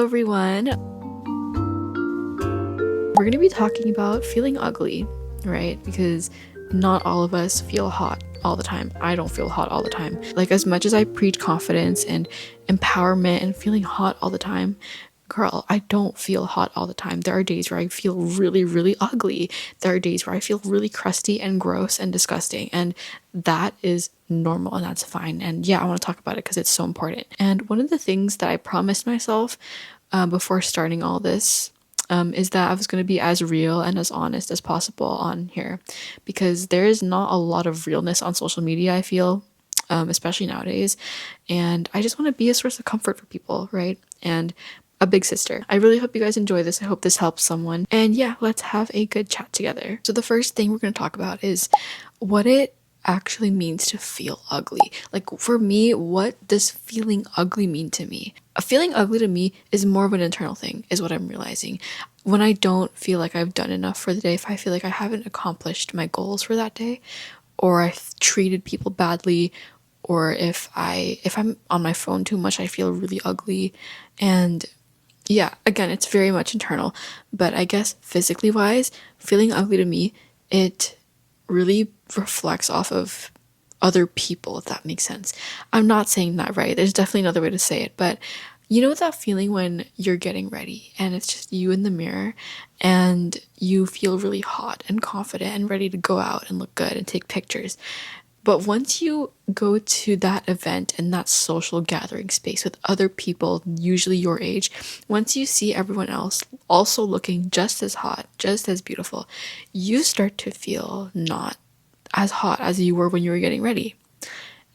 everyone. We're going to be talking about feeling ugly, right? Because not all of us feel hot all the time. I don't feel hot all the time. Like, as much as I preach confidence and empowerment and feeling hot all the time, girl, I don't feel hot all the time. There are days where I feel really, really ugly. There are days where I feel really crusty and gross and disgusting. And that is normal and that's fine. And yeah, I want to talk about it because it's so important. And one of the things that I promised myself before starting all this is that I was going to be as real and as honest as possible on here, because there is not a lot of realness on social media, I feel, especially nowadays. And I just want to be a source of comfort for people, right? And a big sister. I really hope you guys enjoy this. I hope this helps someone. And yeah, let's have a good chat together. So the first thing we're going to talk about is what it actually means to feel ugly. Like, for me, what does feeling ugly mean to me? A feeling ugly to me is more of an internal thing, is what I'm realizing. When I don't feel like I've done enough for the day, if I feel like I haven't accomplished my goals for that day, or I've treated people badly, or if I'm on my phone too much, I feel really ugly. And yeah, again, it's very much internal. But I guess physically wise, feeling ugly to me, it really reflects off of other people, if that makes sense. I'm not saying that right. There's definitely another way to say it. But you know that feeling when you're getting ready and it's just you in the mirror and you feel really hot and confident and ready to go out and look good and take pictures. But once you go to that event and that social gathering space with other people, usually your age, once you see everyone else also looking just as hot, just as beautiful, you start to feel not as hot as you were when you were getting ready.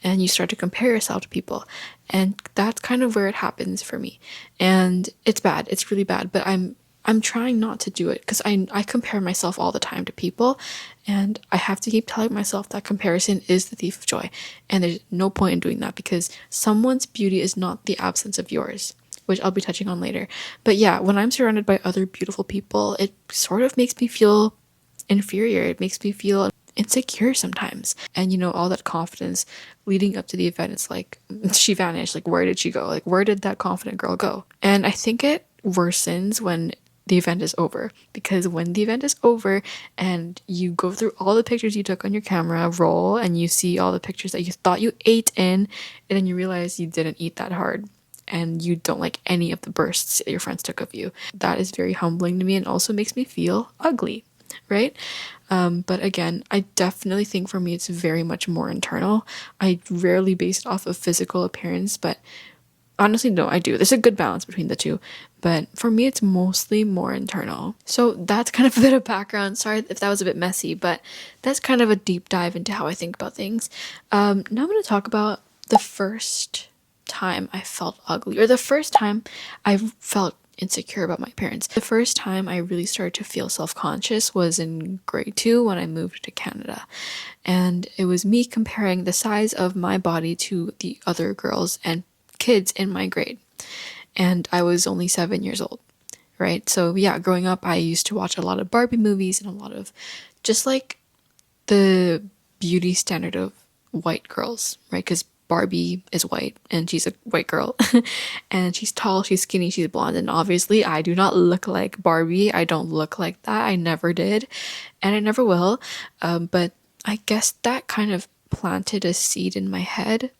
And you start to compare yourself to people. And that's kind of where it happens for me. And it's bad. It's really bad. But I'm trying not to do it because I compare myself all the time to people, and I have to keep telling myself that comparison is the thief of joy, and there's no point in doing that because someone's beauty is not the absence of yours, which I'll be touching on later. But yeah, when I'm surrounded by other beautiful people, it sort of makes me feel inferior. It makes me feel insecure sometimes. And you know, all that confidence leading up to the event, it's like she vanished. Like, where did she go? Like, where did that confident girl go? And I think it worsens when the event is over, because when the event is over and you go through all the pictures you took on your camera roll and you see all the pictures that you thought you ate in, and then you realize you didn't eat that hard and you don't like any of the bursts that your friends took of you, that is very humbling to me and also makes me feel ugly, right? But again, I definitely think for me it's very much more internal. I rarely base it off of physical appearance, but honestly, no, I do. There's a good balance between the two. But for me, it's mostly more internal. So that's kind of a bit of background. Sorry if that was a bit messy, but that's kind of a deep dive into how I think about things. Now I'm going to talk about the first time I felt ugly, or the first time I felt insecure about my appearance. The first time I really started to feel self-conscious was in grade 2 when I moved to Canada. And it was me comparing the size of my body to the other girls and kids in my grade, and I was only 7 years old, right? So yeah, growing up I used to watch a lot of Barbie movies and a lot of just like the beauty standard of white girls, right? Because Barbie is white and she's a white girl and she's tall, she's skinny, she's blonde, and obviously I do not look like Barbie. I don't look like that. I never did and I never will. But I guess that kind of planted a seed in my head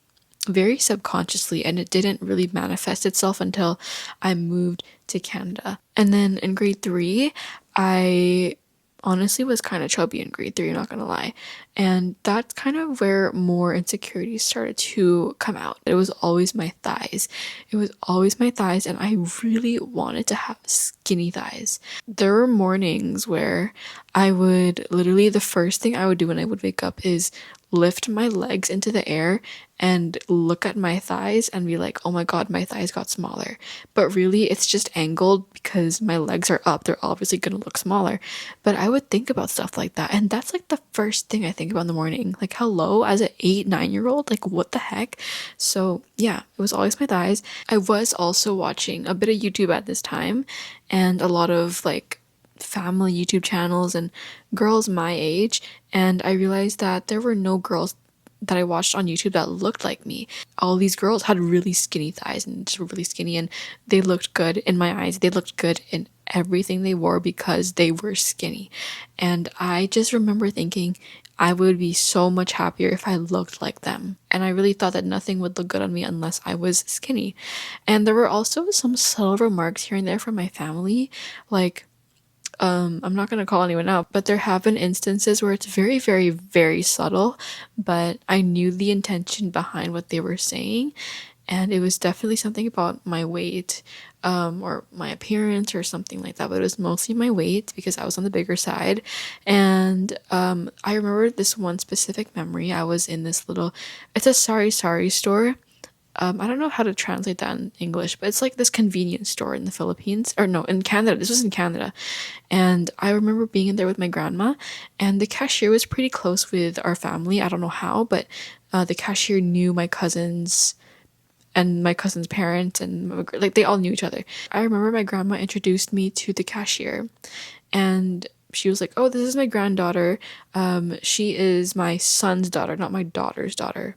very subconsciously, and it didn't really manifest itself until I moved to Canada. And then in grade 3, I honestly was kind of chubby in grade 3, not gonna lie. And that's kind of where more insecurities started to come out. It was always my thighs. It was always my thighs, and I really wanted to have skinny thighs. There were mornings where I would literally, the first thing I would do when I would wake up is lift my legs into the air and look at my thighs and be like, oh my god, my thighs got smaller. But really, it's just angled because my legs are up. They're obviously gonna look smaller. But I would think about stuff like that, and that's like the first thing I think about in the morning. Like, hello, as an 8-9-year-old, like, what the heck? So yeah, it was always my thighs. I was also watching a bit of YouTube at this time, and a lot of like family YouTube channels and girls my age, and I realized that there were no girls that I watched on YouTube that looked like me. All these girls had really skinny thighs and just were really skinny, and they looked good in my eyes. They looked good in everything they wore because they were skinny. And I just remember thinking I would be so much happier if I looked like them. And I really thought that nothing would look good on me unless I was skinny. And there were also some subtle remarks here and there from my family, like, I'm not going to call anyone out, but there have been instances where it's very, very, very subtle, but I knew the intention behind what they were saying. And it was definitely something about my weight, or my appearance or something like that. But it was mostly my weight because I was on the bigger side. And I remember this one specific memory. I was in this little, it's a sari store. I don't know how to translate that in English, but it's like this convenience store in the Philippines, or no, in Canada. This was in Canada. And I remember being in there with my grandma, and the cashier was pretty close with our family. I don't know how, but the cashier knew my cousins and my cousin's parents, and like they all knew each other. I remember my grandma introduced me to the cashier, and she was like, "Oh, this is my granddaughter. She is my son's daughter, not my daughter's daughter."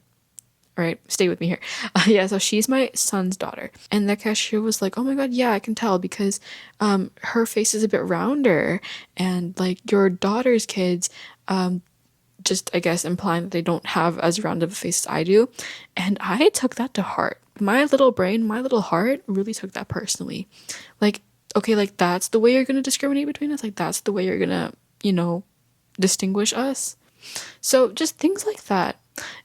All right, stay with me here. Yeah, so she's my son's daughter. And the cashier was like, "Oh my God, yeah, I can tell because her face is a bit rounder, and like your daughter's kids, just I guess implying that they don't have as round of a face as I do." And I took that to heart. My little brain, my little heart really took that personally. Like, okay, like that's the way you're gonna discriminate between us? Like that's the way you're gonna, distinguish us? So just things like that.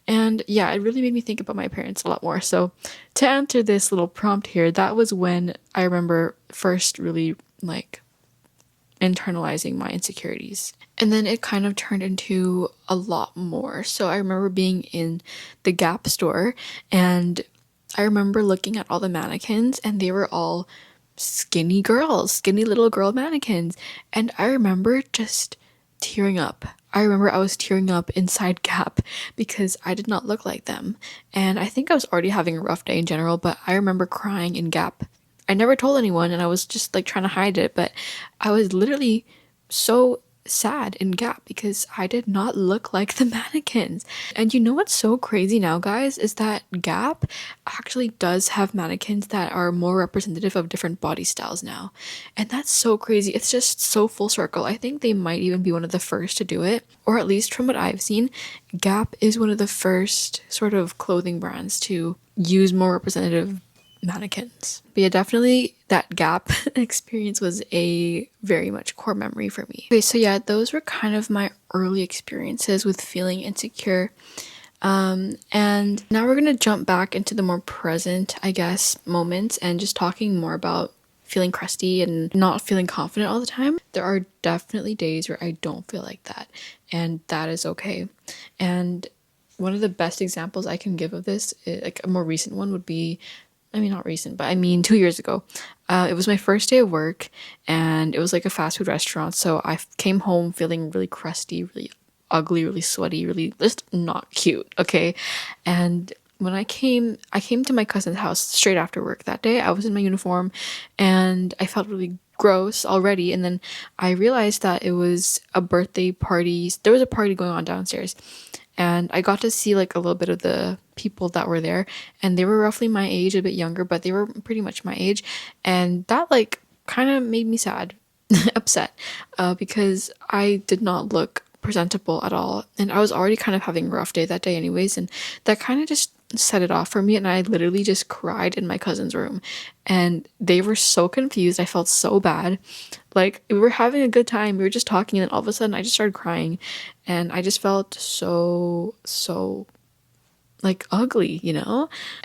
And yeah, it really made me think about my parents a lot more. So to answer this little prompt here, that was when I remember first really like internalizing my insecurities. And then it kind of turned into a lot more. So I remember being in the Gap store, and I remember looking at all the mannequins, and they were all skinny girls, skinny little girl mannequins. And I remember just tearing up. I remember I was tearing up inside Gap because I did not look like them. And I think I was already having a rough day in general, but I remember crying in Gap. I never told anyone, and I was just like trying to hide it, but I was literally so sad in Gap because I did not look like the mannequins. And you know what's so crazy now, guys, is that Gap actually does have mannequins that are more representative of different body styles now. And that's so crazy. It's just so full circle. I think they might even be one of the first to do it, or at least from what I've seen, Gap is one of the first sort of clothing brands to use more representative mannequins. But yeah, definitely that Gap experience was a very much core memory for me. Okay, so yeah, those were kind of my early experiences with feeling insecure. And now we're gonna jump back into the more present, I guess, moments and just talking more about feeling crusty and not feeling confident all the time. There are definitely days where I don't feel like that, and that is okay. And one of the best examples I can give of this, like a more recent one, would be, I mean, not recent, but I mean 2 years ago. It was my first day of work, and it was like a fast food restaurant. So I came home feeling really crusty, really ugly, really sweaty, really just not cute. Okay. And when I came to my cousin's house straight after work that day. I was in my uniform, and I felt really gross already. And then I realized that it was a birthday party. There was a party going on downstairs, and I got to see like a little bit of the people that were there, and they were roughly my age, a bit younger, but they were pretty much my age. And that like kind of made me sad, upset, because I did not look presentable at all, and I was already kind of having a rough day that day anyways, and that kind of just set it off for me. And I literally just cried in my cousin's room, and they were so confused. I felt so bad. Like, we were having a good time, we were just talking, and then all of a sudden I just started crying, and I just felt so like ugly,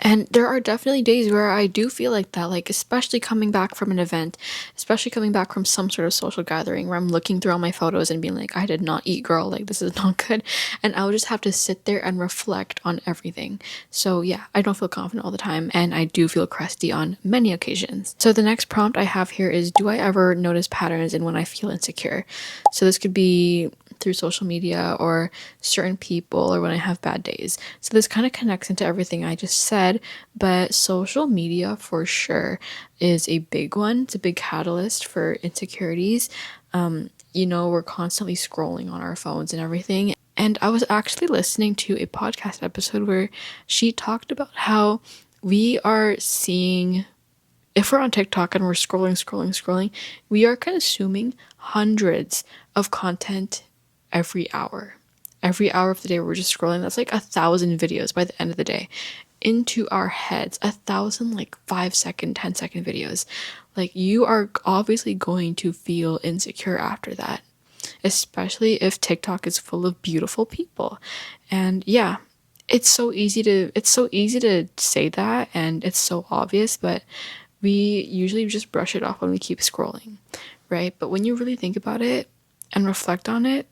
And there are definitely days where I do feel like that, like especially coming back from an event, especially coming back from some sort of social gathering where I'm looking through all my photos and being like, I did not eat, girl, like this is not good. And I would just have to sit there and reflect on everything. So yeah, I don't feel confident all the time, and I do feel crusty on many occasions. So the next prompt I have here is, do I ever notice patterns in when I feel insecure? So this could be through social media or certain people, or when I have bad days. So this kind of connects into everything I just said, but social media for sure is a big one. It's a big catalyst for insecurities. We're constantly scrolling on our phones and everything. And I was actually listening to a podcast episode where she talked about how we are seeing, if we're on TikTok and we're scrolling, we are consuming hundreds of content every hour. Every hour of the day we're just scrolling. That's like 1,000 videos by the end of the day into our heads. 1,000 like 5-second, 10-second videos. Like, you are obviously going to feel insecure after that, especially if TikTok is full of beautiful people. And yeah, it's so easy to say that, and it's so obvious, but we usually just brush it off when we keep scrolling, right? But when you really think about it and reflect on it,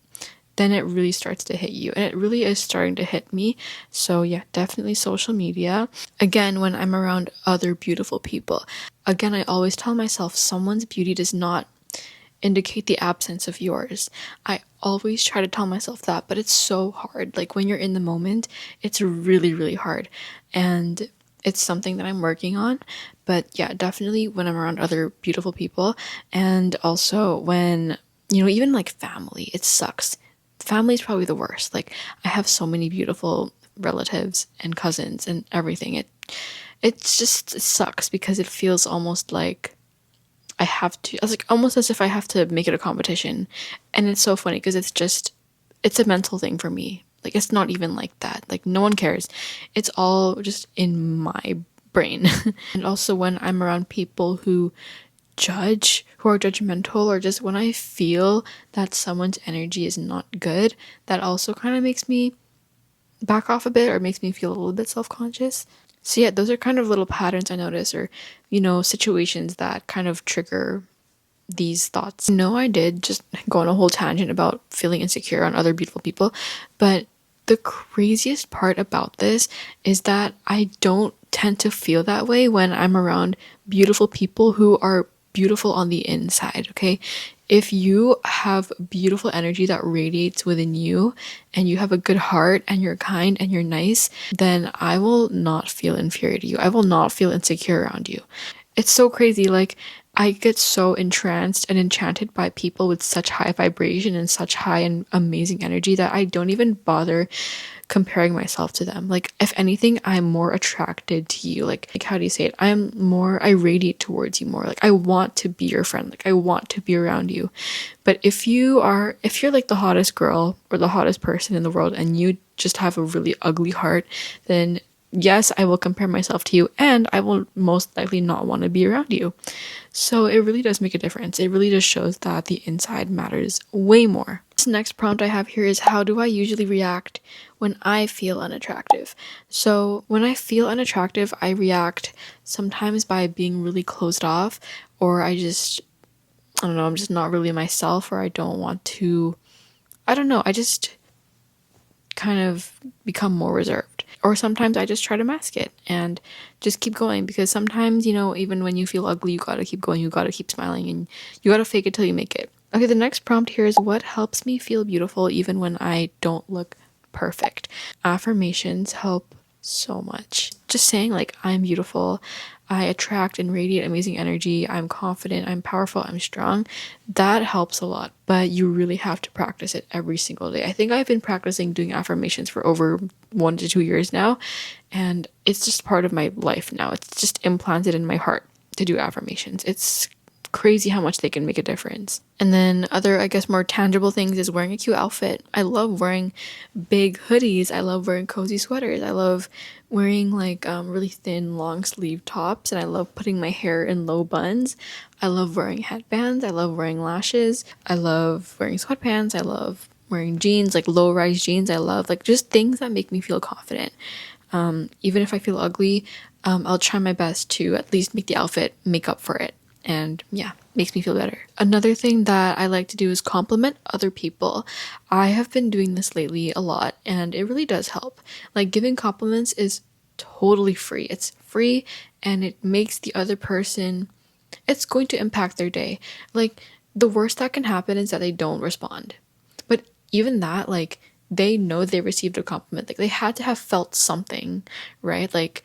then it really starts to hit you, and it really is starting to hit me. So yeah, definitely social media. Again, when I'm around other beautiful people, again, I always tell myself someone's beauty does not indicate the absence of yours. I always try to tell myself that, but it's so hard. Like, when you're in the moment, it's really, really hard. And it's something that I'm working on. But yeah, definitely when I'm around other beautiful people, and also when, even like family, it sucks. Family is probably the worst. Like, I have so many beautiful relatives and cousins and everything. It sucks because it feels almost like I have to, it's like almost as if I have to make it a competition. And it's so funny because it's a mental thing for me. Like, it's not even like that. Like, no one cares. It's all just in my brain. And also when I'm around people who are judgmental, or just when I feel that someone's energy is not good, that also kind of makes me back off a bit, or makes me feel a little bit self-conscious. So yeah, those are kind of little patterns I notice, or situations that kind of trigger these thoughts. No, I did just go on a whole tangent about feeling insecure on other beautiful people, but the craziest part about this is that I don't tend to feel that way when I'm around beautiful people who are beautiful on the inside, okay? If you have beautiful energy that radiates within you, and you have a good heart, and you're kind and you're nice, then I will not feel inferior to you. I will not feel insecure around you. It's so crazy. Like, I get so entranced and enchanted by people with such high vibration and such high and amazing energy that I don't even bother comparing myself to them. Like, if anything, I'm more attracted to you. Like how do you say it? I radiate towards you more. Like, I want to be your friend. Like, I want to be around you. But if you're like the hottest girl or the hottest person in the world, and you just have a really ugly heart, then yes, I will compare myself to you, and I will most likely not want to be around you. So it really does make a difference. It really just shows that the inside matters way more. This next prompt I have here is, how do I usually react when I feel unattractive? So when I feel unattractive, I react sometimes by being really closed off, or I don't know, I'm just not really myself, or I don't want to, I don't know, I just kind of become more reserved. Or sometimes I just try to mask it and just keep going, because sometimes, even when you feel ugly, you gotta keep going, you gotta keep smiling, and you gotta fake it till you make it. Okay, the next prompt here is, what helps me feel beautiful even when I don't look perfect? Affirmations help so much. Just saying, like, I'm beautiful, I attract and radiate amazing energy, I'm confident, I'm powerful, I'm strong. That helps a lot, but you really have to practice it every single day. I think I've been practicing doing affirmations for over 1 to 2 years now, and it's just part of my life now. It's just implanted in my heart to do affirmations. It's crazy how much they can make a difference. And then other, I guess, more tangible things is wearing a cute outfit. I love wearing big hoodies. I love wearing cozy sweaters. I love wearing like really thin long sleeve tops, and I love putting my hair in low buns. I love wearing headbands. I love wearing lashes. I love wearing sweatpants. I love wearing jeans, like low rise jeans. I love like just things that make me feel confident. Even if I feel ugly, I'll try my best to at least make the outfit make up for it. And yeah, makes me feel better. Another thing that I like to do is compliment other people. I have been doing this lately a lot, and it really does help. Like, giving compliments is totally free. It's free, and it makes the other person, it's going to impact their day. Like, the worst that can happen is that they don't respond. But even that, like, they know they received a compliment. Like, they had to have felt something, right? Like,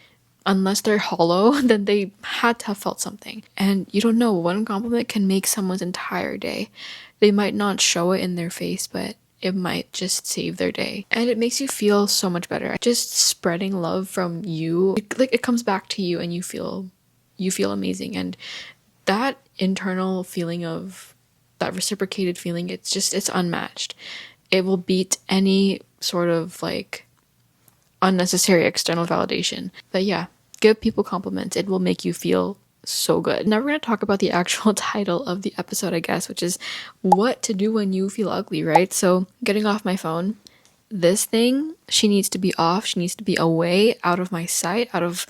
unless they're hollow, then they had to have felt something. And you don't know, one compliment can make someone's entire day. They might not show it in their face, but it might just save their day. And it makes you feel so much better. Just spreading love from you, like it comes back to you and you feel amazing. And that internal feeling of that reciprocated feeling, it's unmatched. It will beat any sort of like unnecessary external validation. But yeah, give people compliments. It will make you feel so good. Now we're going to talk about the actual title of the episode, I guess, which is what to do when you feel ugly, right? So getting off my phone, this thing, she needs to be off. She needs to be away, out of my sight, out of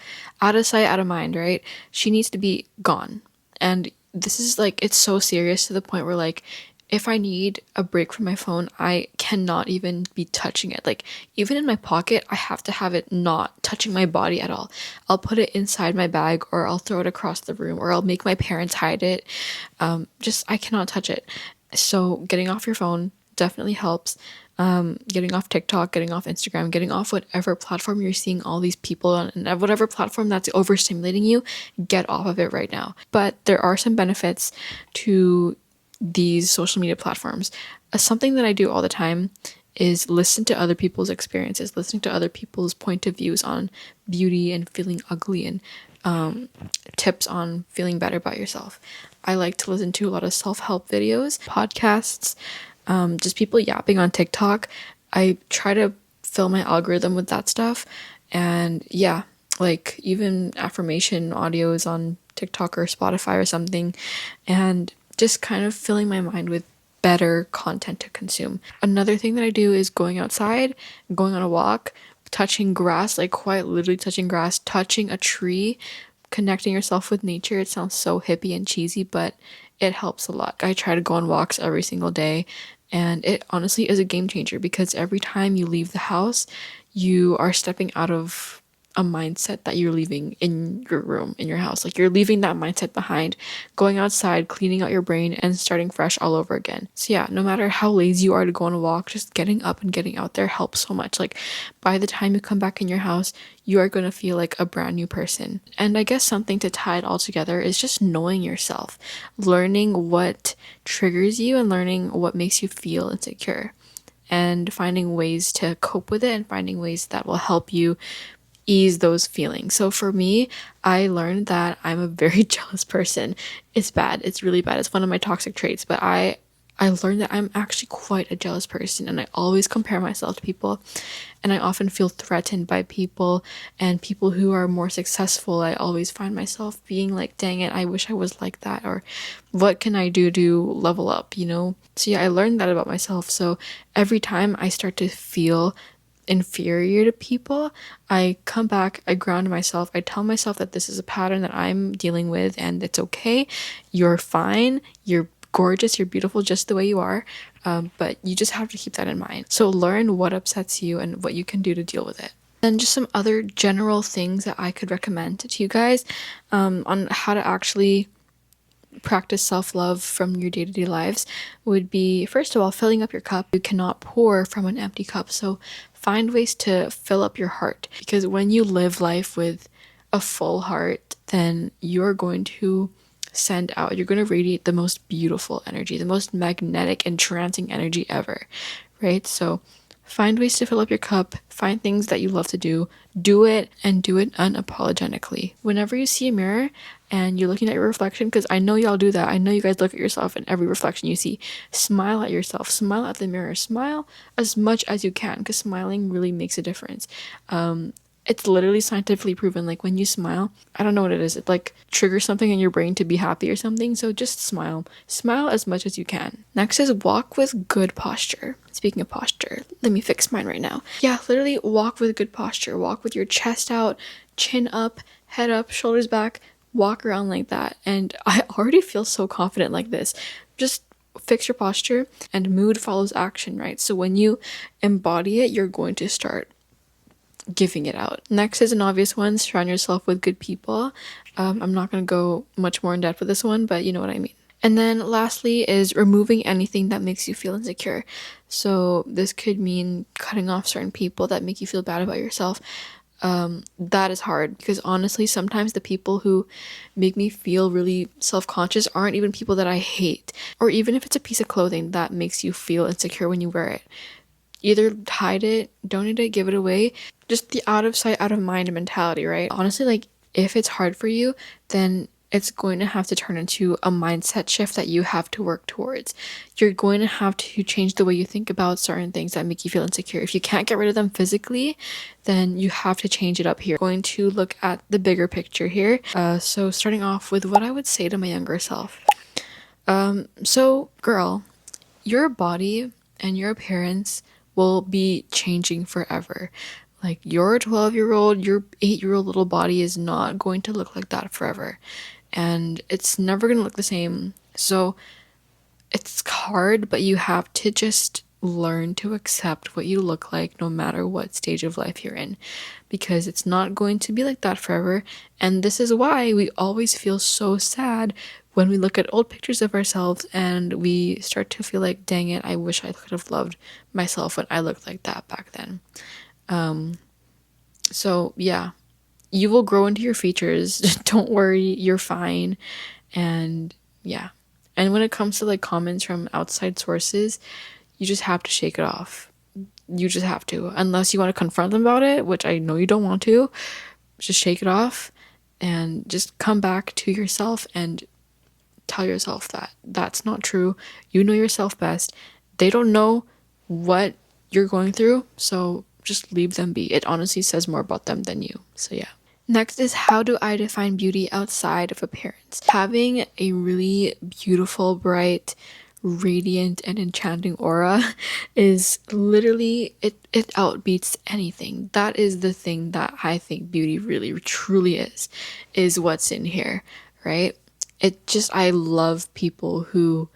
sight, out of mind, right? She needs to be gone. And this is like, it's so serious to the point where like, if I need a break from my phone, I cannot even be touching it. Like, even in my pocket, I have to have it not touching my body at all. I'll put it inside my bag, or I'll throw it across the room, or I'll make my parents hide it. I cannot touch it. So getting off your phone definitely helps. Getting off TikTok, getting off Instagram, getting off whatever platform you're seeing all these people on, and whatever platform that's overstimulating you, get off of it right now. But there are some benefits to these social media platforms. Something that I do all the time is listen to other people's experiences, listening to other people's point of views on beauty and feeling ugly, and tips on feeling better about yourself. I like to listen to a lot of self-help videos, podcasts, just people yapping on TikTok. I try to fill my algorithm with that stuff. And yeah, like even affirmation audios on TikTok or Spotify or something. And just kind of filling my mind with better content to consume. Another thing that I do is going outside, going on a walk, touching grass, like quite literally touching grass, touching a tree, connecting yourself with nature. It sounds so hippie and cheesy, but it helps a lot. I try to go on walks every single day, and it honestly is a game changer because every time you leave the house, you are stepping out of a mindset that you're leaving in your room, in your house. Like you're leaving that mindset behind, going outside, cleaning out your brain, and starting fresh all over again. So yeah, no matter how lazy you are to go on a walk, just getting up and getting out there helps so much. Like by the time you come back in your house, you are going to feel like a brand new person. And I guess something to tie it all together is just knowing yourself, learning what triggers you and learning what makes you feel insecure, and finding ways to cope with it and finding ways that will help you ease those feelings. So for me, I learned that I'm a very jealous person. It's bad. It's really bad. It's one of my toxic traits, but I learned that I'm actually quite a jealous person, and I always compare myself to people, and I often feel threatened by people, and people who are more successful. I always find myself being like, dang it, I wish I was like that, or what can I do to level up, you know? So yeah, I learned that about myself. So every time I start to feel inferior to people, I come back, I ground myself, I tell myself that this is a pattern that I'm dealing with and it's okay. You're fine, you're gorgeous, you're beautiful just the way you are, but you just have to keep that in mind. So learn what upsets you and what you can do to deal with it. Then just some other general things that I could recommend to you guys on how to actually practice self-love from your day-to-day lives would be, first of all, filling up your cup. You cannot pour from an empty cup, so find ways to fill up your heart, because when you live life with a full heart, then you're going to you're going to radiate the most beautiful energy, the most magnetic, entrancing energy ever, right? So find ways to fill up your cup, find things that you love to do it, and do it unapologetically. Whenever you see a mirror and you're looking at your reflection, because I know y'all do that, I know you guys look at yourself in every reflection you see, smile at yourself, smile at the mirror, smile as much as you can, because smiling really makes a difference. It's literally scientifically proven, like when you smile, I don't know what it is, it like triggers something in your brain to be happy or something, so just smile as much as you can. Next is walk with good posture. Speaking of posture, let me fix mine right now. Yeah, literally walk with good posture. Walk with your chest out, chin up, head up, shoulders back, walk around like that. And I already feel so confident like this. Just fix your posture, and mood follows action, right? So when you embody it, you're going to start giving it out. Next is an obvious one, surround yourself with good people. I'm not going to go much more in depth with this one, but you know what I mean. And then lastly is removing anything that makes you feel insecure. So this could mean cutting off certain people that make you feel bad about yourself. that is hard because honestly, sometimes the people who make me feel really self-conscious aren't even people that I hate. Or even if it's a piece of clothing that makes you feel insecure when you wear it, either hide it, donate it, give it away. Just the out of sight, out of mind mentality, right? Honestly, like if it's hard for you, then it's going to have to turn into a mindset shift that you have to work towards. You're going to have to change the way you think about certain things that make you feel insecure. If you can't get rid of them physically, then you have to change it up here. Going to look at the bigger picture here. So starting off with what I would say to my younger self. So girl, your body and your appearance will be changing forever. Like your 12-year-old, your 8-year-old little body is not going to look like that forever. And it's never going to look the same. So it's hard, but you have to just learn to accept what you look like no matter what stage of life you're in, because it's not going to be like that forever. And this is why we always feel so sad when we look at old pictures of ourselves and we start to feel like, dang it, I wish I could have loved myself when I looked like that back then. So yeah, you will grow into your features. Don't worry, you're fine. And yeah. And when it comes to like comments from outside sources, you just have to shake it off. You just have to. Unless you want to confront them about it, which I know you don't want to. Just shake it off and just come back to yourself and tell yourself that that's not true. You know yourself best. They don't know what you're going through, so just leave them be. It honestly says more about them than you. So yeah. Next is, how do I define beauty outside of appearance? Having a really beautiful, bright, radiant, and enchanting aura is literally, it outbeats anything. That is the thing that I think beauty really truly is what's in here, right? It just, I love people who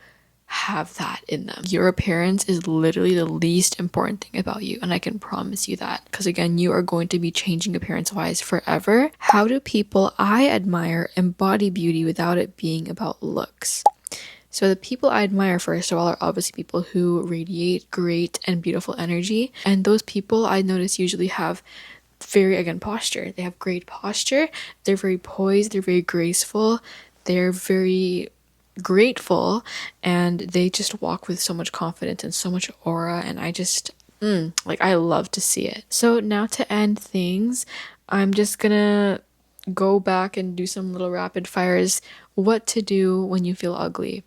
have that in them. Your appearance is literally the least important thing about you, and I can promise you that, because again, you are going to be changing appearance wise forever. How do people I admire embody beauty without it being about looks? So the people I admire, first of all, are obviously people who radiate great and beautiful energy, and those people I notice usually have very, again, posture. They have great posture. They're very poised, they're very graceful, they're very grateful, and they just walk with so much confidence and so much aura, and I just like, I love to see it. So now to end things, I'm just gonna go back and do some little rapid fires. What to do when you feel ugly.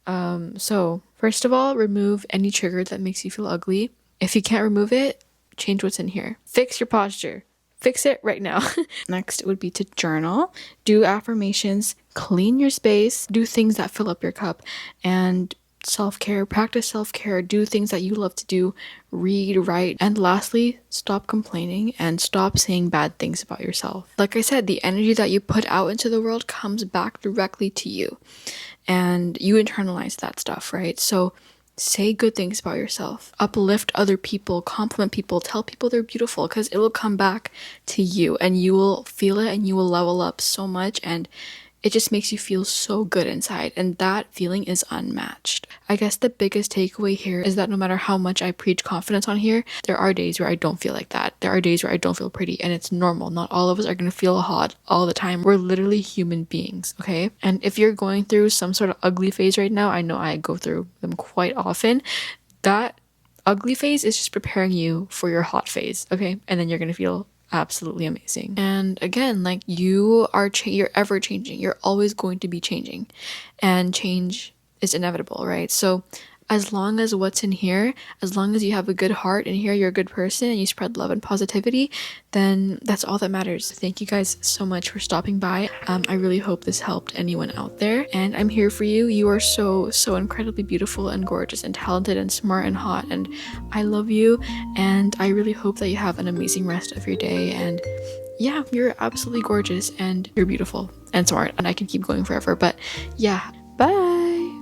So first of all, remove any trigger that makes you feel ugly. If you can't remove it, change what's in here. Fix your posture. Fix it right now. Next would be to journal, do affirmations, clean your space, do things that fill up your cup, and self-care, practice self-care, do things that you love to do, read, write, and lastly, stop complaining and stop saying bad things about yourself. Like I said, the energy that you put out into the world comes back directly to you, and you internalize that stuff, right? So say good things about yourself, uplift other people, compliment people, tell people they're beautiful, because it will come back to you and you will feel it and you will level up so much, and it just makes you feel so good inside, and that feeling is unmatched. I guess the biggest takeaway here is that no matter how much I preach confidence on here, there are days where I don't feel like that. There are days where I don't feel pretty, and it's normal. Not all of us are going to feel hot all the time. We're literally human beings, okay? And if you're going through some sort of ugly phase right now, I know I go through them quite often. That ugly phase is just preparing you for your hot phase, okay? And then you're going to feel absolutely amazing. And again, like, you are you're ever changing. You're always going to be changing, and change is inevitable, right? So as long as what's in here, as long as you have a good heart in here, you're a good person and you spread love and positivity, then that's all that matters. Thank you guys so much for stopping by. I really hope this helped anyone out there, and I'm here for you. You are so incredibly beautiful and gorgeous and talented and smart and hot, and I love you, and I really hope that you have an amazing rest of your day. And yeah, you're absolutely gorgeous and you're beautiful and smart, and I can keep going forever, but yeah, bye.